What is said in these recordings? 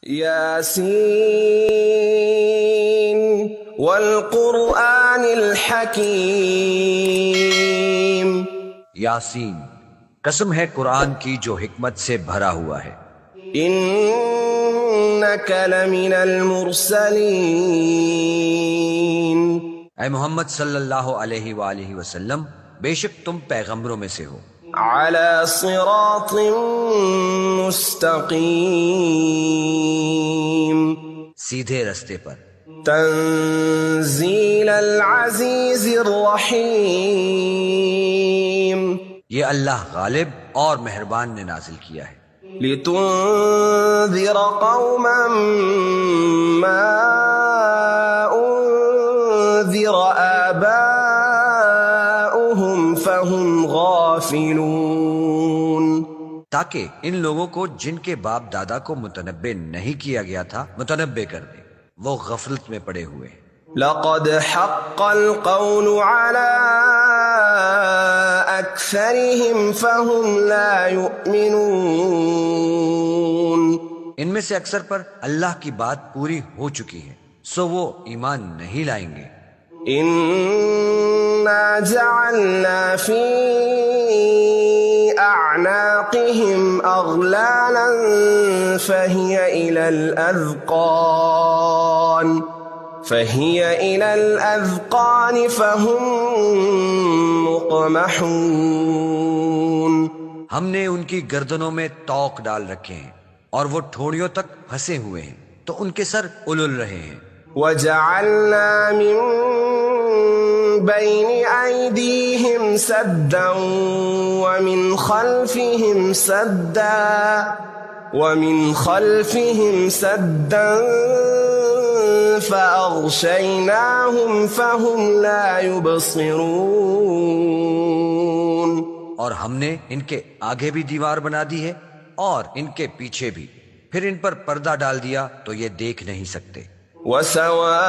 یاسین والقرآن الحکیم، یاسین، قسم ہے قرآن کی جو حکمت سے بھرا ہوا ہے۔ انک لمن المرسلین، اے محمد صلی اللہ علیہ وآلہ وسلم، بے شک تم پیغمبروں میں سے ہو، علی صراط مستقیم، سیدھے رستے پر۔ تنزیل العزیز الرحیم، یہ اللہ غالب اور مہربان نے نازل کیا ہے۔ لتنذر قوما ما انذر آباؤهم فهم غافلون، تاکہ ان لوگوں کو جن کے باپ دادا کو متنبع نہیں کیا گیا تھا متنبع کر دے، وہ غفلت میں پڑے ہوئے ہیں۔ لقد حق القول على اکثرهم فهم لا يؤمنون، ان میں سے اکثر پر اللہ کی بات پوری ہو چکی ہے، سو وہ ایمان نہیں لائیں گے۔ انا جعلنا في اعناقهم اغلالا فهي الى الاذقان فهم مقمحون، ہم نے ان کی گردنوں میں توق ڈال رکھے ہیں اور وہ ٹھوڑیوں تک پھنسے ہوئے ہیں، تو ان کے سر الل رہے ہیں۔ وجعلنا من بين أيديهم سدا ومن خلفهم سدا فأغشيناهم فهم لا يبصرون، اور ہم نے ان کے آگے بھی دیوار بنا دی ہے اور ان کے پیچھے بھی، پھر ان پر پردہ ڈال دیا تو یہ دیکھ نہیں سکتے۔ وسواء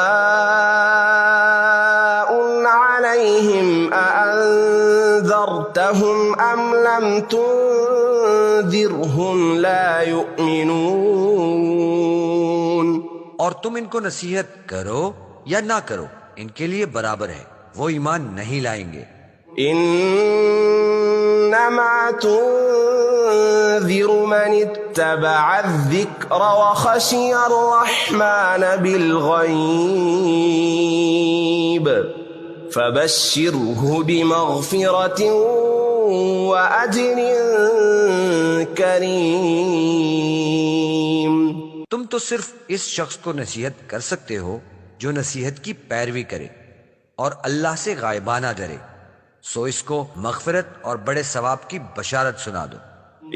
عليهم أأنذرتهم أم لم تنذرهم لا يؤمنون، اور تم ان کو نصیحت کرو یا نہ کرو، ان کے لیے برابر ہے، وہ ایمان نہیں لائیں گے۔ انما تنذر من اتبع الذکر وخشی الرحمن بالغیب فبشره بمغفرة واجر کریم۔ تم تو صرف اس شخص کو نصیحت کر سکتے ہو جو نصیحت کی پیروی کرے اور اللہ سے غائبانہ ڈرے، سو اس کو مغفرت اور بڑے ثواب کی بشارت سنا دو۔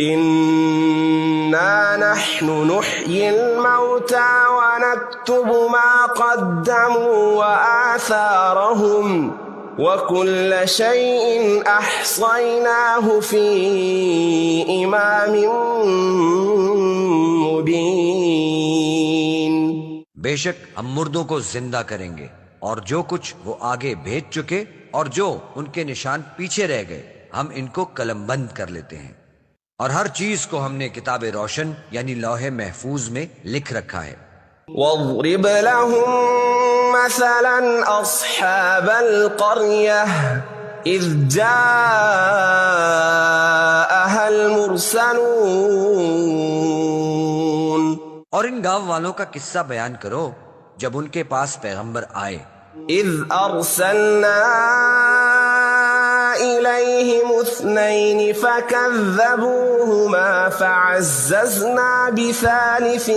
انا نحن نحيي الموتى ونكتب ما قدموا وآثارهم وكل شيء احصيناه في امام مبين، بے شک ہم مردوں کو زندہ کریں گے اور جو کچھ وہ آگے بھیج چکے اور جو ان کے نشان پیچھے رہ گئے ہم ان کو قلم بند کر لیتے ہیں، اور ہر چیز کو ہم نے کتاب روشن یعنی لوح محفوظ میں لکھ رکھا ہے۔ واضرب لهم مثلا اصحاب القرية اذ جاءها المرسلون، اور ان گاؤں والوں کا قصہ بیان کرو جب ان کے پاس پیغمبر آئے۔ اذ ارسلنا إليهم 2 فكذبوهما فعززنا بثالث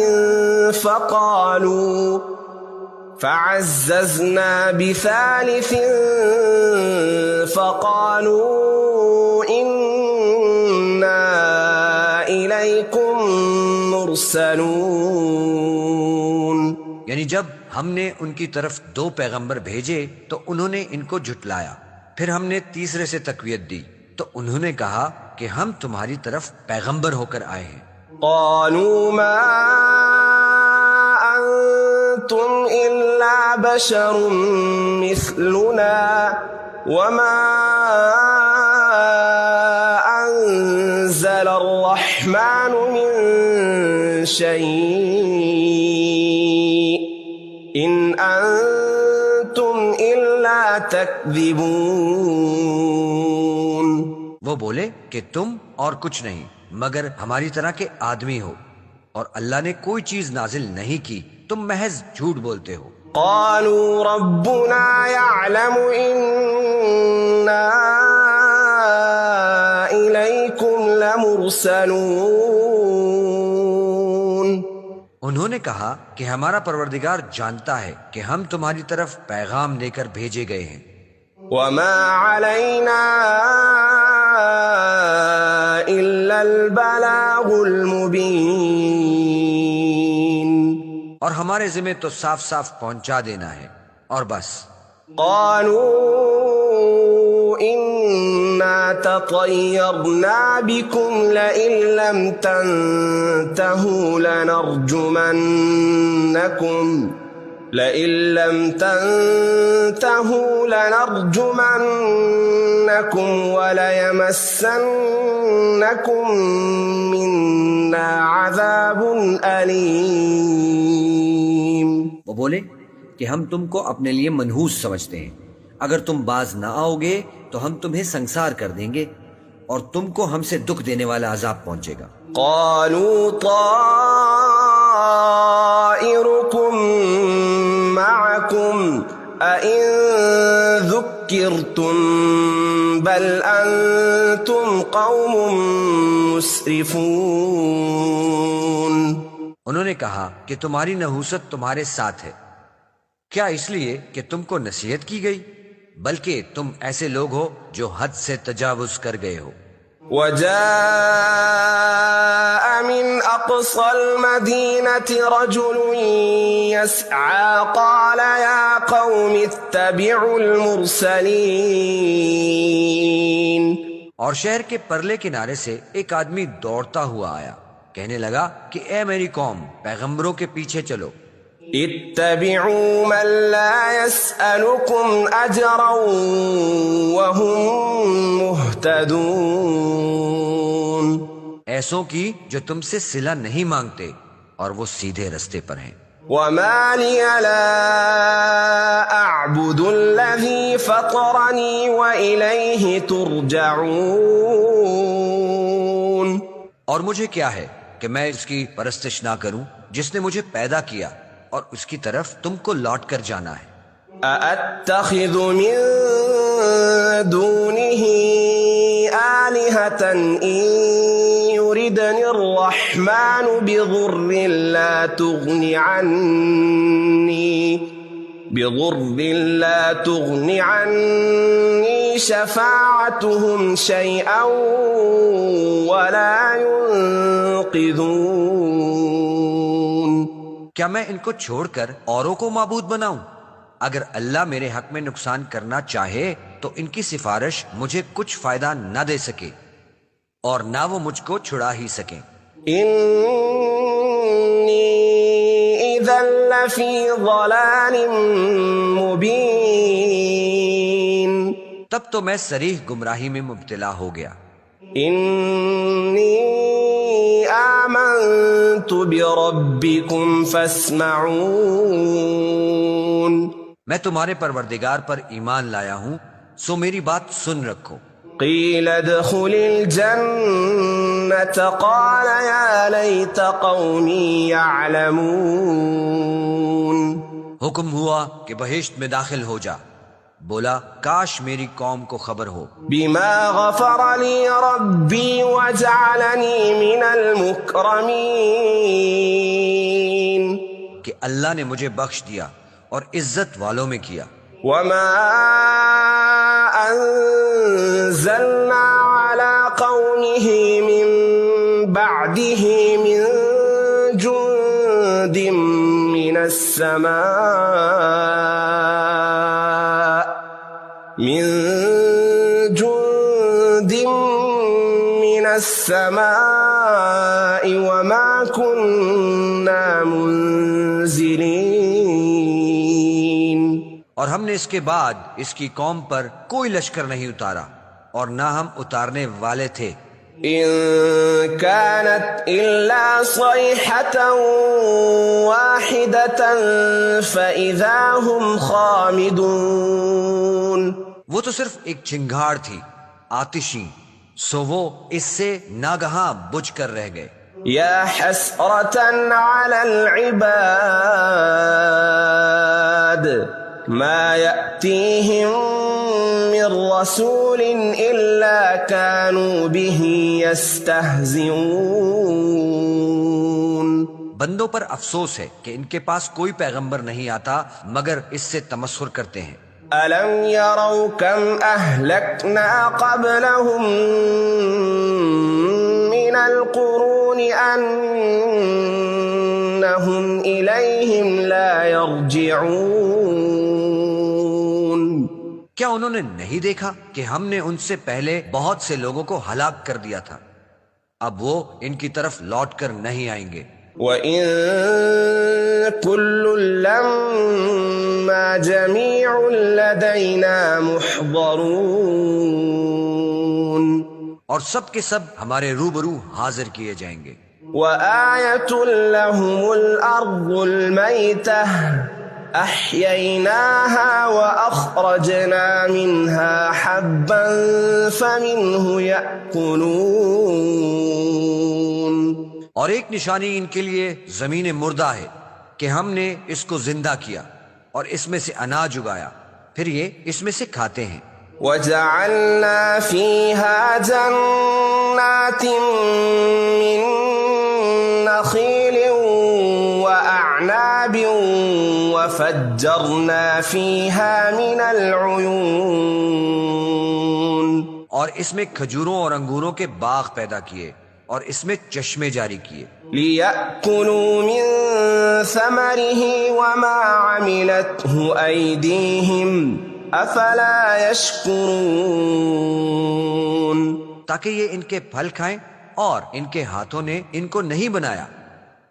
فقالوا إنا إليكم مرسلون، یعنی جب ہم نے ان کی طرف 2 پیغمبر بھیجے تو انہوں نے ان کو جھٹلایا، پھر ہم نے تیسرے سے تقویت دی تو انہوں نے کہا کہ ہم تمہاری طرف پیغمبر ہو کر آئے ہیں۔ قالوا ما انتم الا بشر مثلنا وما انزل الرحمن من شيء إن أنتم إلا تكذبون. وہ بولے کہ تم اور کچھ نہیں مگر ہماری طرح کے آدمی ہو، اور اللہ نے کوئی چیز نازل نہیں کی، تم محض جھوٹ بولتے ہو. قالوا ربنا يعلم إنا إليكم لمرسلون. انہوں نے کہا کہ ہمارا پروردگار جانتا ہے کہ ہم تمہاری طرف پیغام لے کر بھیجے گئے ہیں. وما علينا إلا البلاغ المبين. اور ہمارے ذمہ تو صاف صاف پہنچا دینا ہے اور بس. قالوا إنا تطيرنا بكم لئن لم تنتهوا لنرجمنكم وليمسنكم منا عذاب أليم. وہ بولے کہ ہم تم کو اپنے لیے منحوس سمجھتے ہیں، اگر تم باز نہ آؤ گے تو ہم تمہیں سنسار کر دیں گے اور تم کو ہم سے دکھ دینے والا عذاب پہنچے گا. قالوا طائركم معكم أئن ذكرتم بل أنتم قوم مسرفون. انہوں نے کہا کہ تمہاری نحوست تمہارے ساتھ ہے، کیا اس لیے کہ تم کو نصیحت کی گئی؟ بلکہ تم ایسے لوگ ہو جو حد سے تجاوز کر گئے ہو. وجاء من أقصى المدينة رجل يسعى قال يا قوم اتبعوا المرسلين. اور شہر کے پرلے کنارے سے ایک آدمی دوڑتا ہوا آیا، کہنے لگا کہ اے میری قوم، پیغمبروں کے پیچھے چلو. اتبعوا من لا يسألكم أجرا وهم مهتدون. ایسوں کی جو تم سے صلہ نہیں مانگتے اور وہ سیدھے رستے پر ہیں. وما لي لا أعبد الذي فطرني وإليه ترجعون. اور مجھے کیا ہے کہ میں اس کی پرستش نہ کروں جس نے مجھے پیدا کیا اور اس کی طرف تم کو لوٹ کر جانا ہے. أأتخذ من دونه آلهة إن يردني الرحمن بضر لا تغن عني شفاعتهم شيئا ولا ينقذون. کیا میں ان کو چھوڑ کر اوروں کو معبود بناؤں؟ اگر اللہ میرے حق میں نقصان کرنا چاہے تو ان کی سفارش مجھے کچھ فائدہ نہ دے سکے اور نہ وہ مجھ کو چھڑا ہی سکیں. إني إذا لفي ضلال مبين. تب تو میں صریح گمراہی میں مبتلا ہو گیا. إني آمنت بربكم فاسمعون. میں تمہارے پروردگار پر ایمان لایا ہوں، سو میری بات سن رکھو. قيل ادخل الجنة قال يا ليت قومي يعلمون. حکم ہوا کہ بہشت میں داخل ہو جا، بولا کاش میری قوم کو خبر ہو. بما غفر لي ربي وجعلني من المكرمين. کہ اللہ نے مجھے بخش دیا اور عزت والوں میں کیا. وما أنزلنا على قومه من بعده من جند من السماء وما كنا منزلين. اور ہم نے اس کے بعد اس کی قوم پر کوئی لشکر نہیں اتارا اور نہ ہم اتارنے والے تھے. إن كانت إلا صيحة واحدة فإذا هم خامدون. وہ تو صرف ایک چنگھاڑ تھی آتشی، سو وہ اس سے ناگہاں بجھ کر رہ گئے. يا حسرة على العباد ما يأتيهم من رسول إلا كانوا به يستهزئون. بندوں پر افسوس ہے کہ ان کے پاس کوئی پیغمبر نہیں آتا مگر اس سے تمسخر کرتے ہیں. ألم يروا كم أهلكنا قبلهم من القرون أنهم إليهم لا يرجعون. کیا انہوں نے نہیں دیکھا کہ ہم نے ان سے پہلے بہت سے لوگوں کو ہلاک کر دیا تھا، اب وہ ان کی طرف لوٹ کر نہیں آئیں گے. وَإِن كُلٌّ لَّمَّا جَمِيعٌ لَّدَيْنَا مُحْضَرُونَ. اور سب کے سب ہمارے روبرو حاضر کیے جائیں گے. وَآيَةٌ لَّهُمُ الْأَرْضُ الْمَيْتَةُ أَحْيَيْنَاهَا وَأَخْرَجْنَا مِنْهَا حَبًّا فَمِنْهُ يَأْكُلُونَ. اور ایک نشانی ان کے لیے زمین مردہ ہے کہ ہم نے اس کو زندہ کیا اور اس میں سے اناج اگایا، پھر یہ اس میں سے کھاتے ہیں. وَجَعَلْنَا فِيهَا جَنَّاتٍ مِّن نَخِيلٍ وَأَعْنَابٍ وَفَجَّرْنَا فِيهَا مِنَ الْعُيُونِ. اور اس میں کھجوروں اور انگوروں کے باغ پیدا کیے اور اس میں چشمے جاری کیے. لِيَأْكُلُوا مِن ثَمَرِهِ وَمَا عَمِلَتْهُ أَيْدِيهِمْ أَفَلَا يَشْكُرُونَ. تاکہ یہ ان کے پھل کھائیں اور ان کے ہاتھوں نے ان کو نہیں بنایا،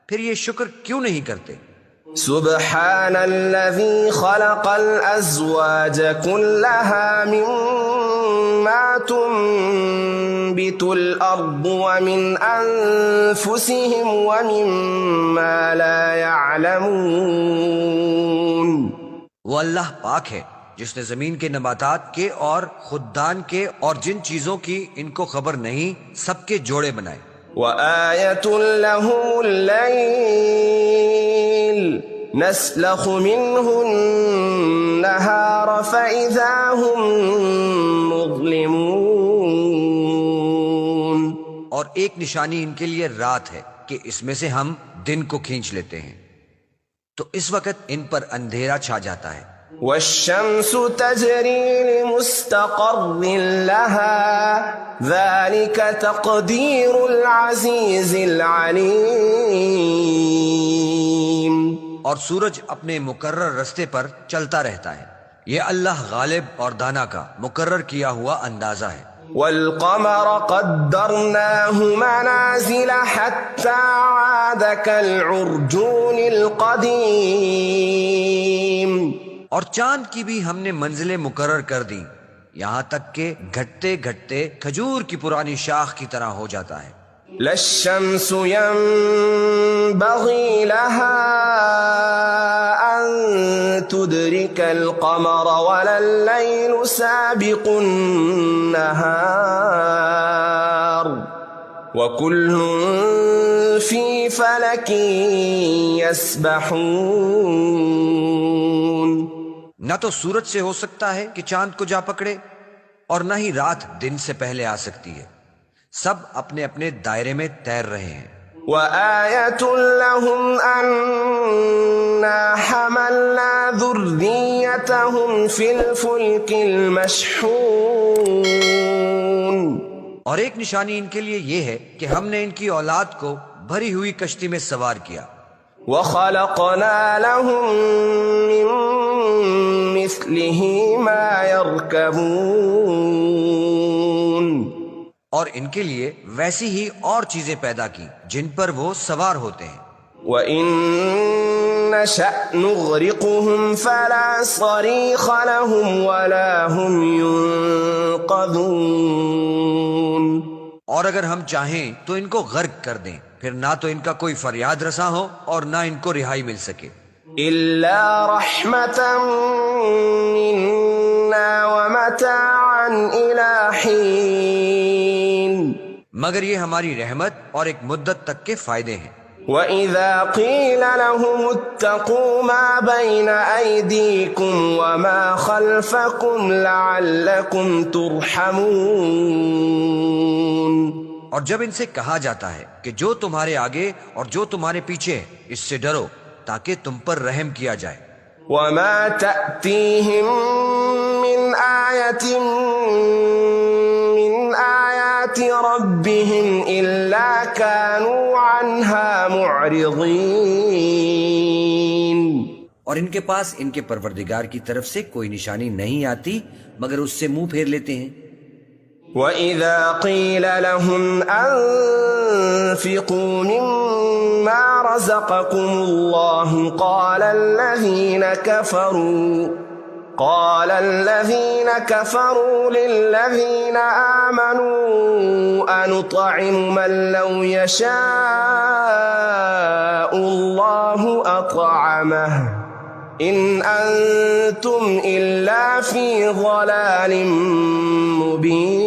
پھر یہ شکر کیوں نہیں کرتے. سبحان الذي خلق الأزواج كلها مما تنبت الأرض ومن أنفسهم ومما لا يعلمون. وہ اللہ پاک ہے جس نے زمین کے نباتات کے اور خوددان کے اور جن چیزوں کی ان کو خبر نہیں سب کے جوڑے بنائے. وآية لهم الليل نسلخ منه النهار فإذا هم مظلمون. اور ایک نشانی ان کے لیے رات ہے کہ اس میں سے ہم دن کو کھینچ لیتے ہیں تو اس وقت ان پر اندھیرا چھا جاتا ہے. والشمس تجري لمستقر لها ذلك تقدير العزيز العليم. اور سورج اپنے مقرر رستے پر چلتا رہتا ہے، یہ اللہ غالب اور دانا کا مقرر کیا ہوا اندازہ ہے. والقمر قدرناه منازل حتى عاد كالعرجون القديم. اور چاند کی بھی ہم نے منزلیں مقرر کر دیں یہاں تک کہ گھٹتے گھٹتے کھجور کی پرانی شاخ کی طرح ہو جاتا ہے. لا الشمس ينبغي لها أن تدرك القمر ولا الليل سابق النهار وكل في فلك يسبحون. نہ تو سورج سے ہو سکتا ہے کہ چاند کو جا پکڑے اور نہ ہی رات دن سے پہلے آ سکتی ہے، سب اپنے اپنے دائرے میں تیر رہے ہیں. وآية لهم أنا حملنا ذريتهم في الفلك المشحون. اور ایک نشانی ان کے لیے یہ ہے کہ ہم نے ان کی اولاد کو بھری ہوئی کشتی میں سوار کیا. وخلقنا لهم من مثله ما يركبون. اور ان کے لیے ویسی ہی اور چیزیں پیدا کی جن پر وہ سوار ہوتے ہیں. وَإِن نَّشَأْ نُغْرِقْهُمْ فَلَا صَرِيخَ لَهُمْ وَلَا هُمْ يُنقَذُونَ. اور اگر ہم چاہیں تو ان کو غرق کر دیں، پھر نہ تو ان کا کوئی فریاد رساں ہو اور نہ ان کو رہائی مل سکے۔ إلا رحمة منا ومتاعا إلى حين، مگر یہ ہماری رحمت اور ایک مدت تک کے فائدے ہیں۔ وَإِذَا قِيلَ لَهُمُ اتَّقُوا مَا بَيْنَ أَيْدِيكُمْ وَمَا خَلْفَكُمْ لَعَلَّكُمْ تُرْحَمُونَ، اور جب ان سے کہا جاتا ہے کہ جو تمہارے آگے اور جو تمہارے پیچھے ہے اس سے ڈرو تاکہ تم پر رحم کیا جائے۔ وَمَا تَأْتِيهِم مِّنْ آيَةٍ مِّنْ آيَاتِ رَبِّهِمْ إِلَّا كَانُوا عَنْهَا مُعْرِضِينَ، اور ان کے پاس ان کے پروردگار کی طرف سے کوئی نشانی نہیں آتی مگر اس سے منہ پھیر لیتے ہیں۔ وَإِذَا قِيلَ لَهُمْ أَنفِقُوا مِمَّا رَزَقَكُمُ اللَّهُ قَالَ الَّذِينَ كَفَرُوا لِلَّذِينَ آمَنُوا أَنُطْعِمُ مَن لَّوْ يَشَاءُ اللَّهُ أَطْعَمَهُ إِنْ أَنتُمْ إِلَّا فِي ضَلَالٍ مُّبِينٍ۔